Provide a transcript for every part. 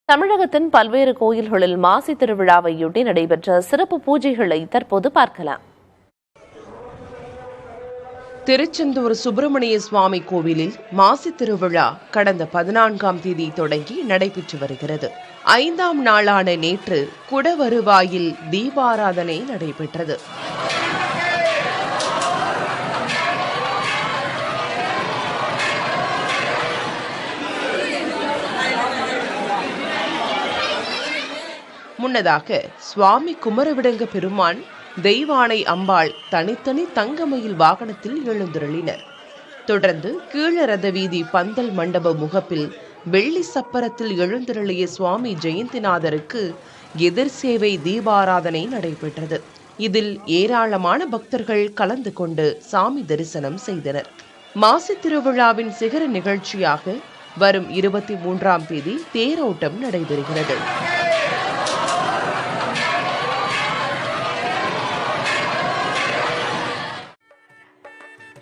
தமிழகத்தின் பல்வேறு கோயில்களில் மாசி திருவிழாவையொட்டி நடைபெற்ற சிறப்பு பூஜைகளை தற்போது பார்க்கலாம். திருச்செந்தூர் சுப்பிரமணிய சுவாமி கோவிலில் மாசி திருவிழா கடந்த 14ஆம் தேதி தொடங்கி நடைபெற்று வருகிறது. 5ஆம் நாளான நேற்று குடவருவாயில் தீபாராதனை நடைபெற்றது. முன்னதாக சுவாமி குமரவிடங்க பெருமான், தெய்வானை அம்பாள் தனித்தனி தங்கமயில் வாகனத்தில் எழுந்தருளினர். தொடர்ந்து கீழரத வீதி பந்தல் மண்டப முகப்பில் வெள்ளி சப்பரத்தில் எழுந்தருளிய சுவாமி ஜெயந்திநாதருக்கு எதிர் சேவை தீபாராதனை நடைபெற்றது. இதில் ஏராளமான பக்தர்கள் கலந்து கொண்டு சாமி தரிசனம் செய்தனர். மாசி திருவிழாவின் சிகர நிகழ்ச்சியாக வரும் 23ஆம் தேதி தேரோட்டம் நடைபெறுகிறது.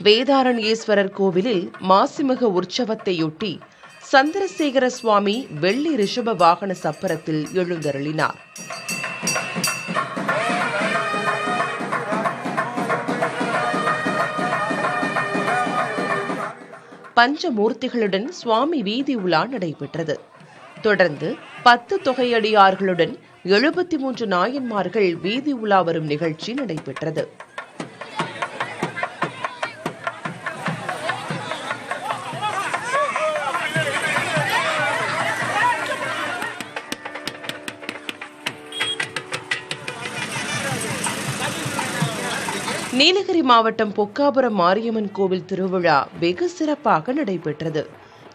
வேதாரண்யேஸ்வரர் கோவிலில் மாசிமக உற்சவத்தையொட்டி சந்திரசேகர சுவாமி வெள்ளி ரிஷப வாகன சப்பரத்தில் எழுந்தருளினார். பஞ்சமூர்த்திகளுடன் சுவாமி வீதி உலா நடைபெற்றது. தொடர்ந்து 10 தொகையடியார்களுடன் 73 நாயன்மார்கள் வீதி உலா வரும் நிகழ்ச்சி நடைபெற்றது. நீலகிரி மாவட்டம் பொக்காபுரம் மாரியம்மன் கோவில் திருவிழா வெகு சிறப்பாக நடைபெற்றது.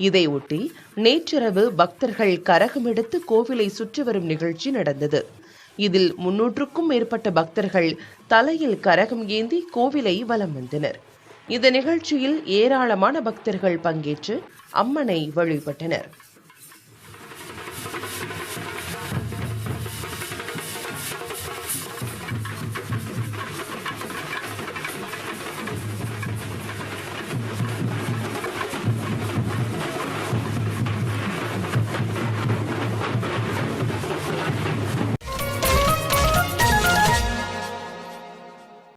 இதையொட்டி நேற்றிரவு பக்தர்கள் கரகம் எடுத்து கோவிலை சுற்றி வரும் நிகழ்ச்சி நடந்தது. இதில் 300க்கும் மேற்பட்ட பக்தர்கள் தலையில் கரகம் ஏந்தி கோவிலை வலம் வந்தனர். இந்த நிகழ்ச்சியில் ஏராளமான பக்தர்கள் பங்கேற்று அம்மனை வழிபட்டனர்.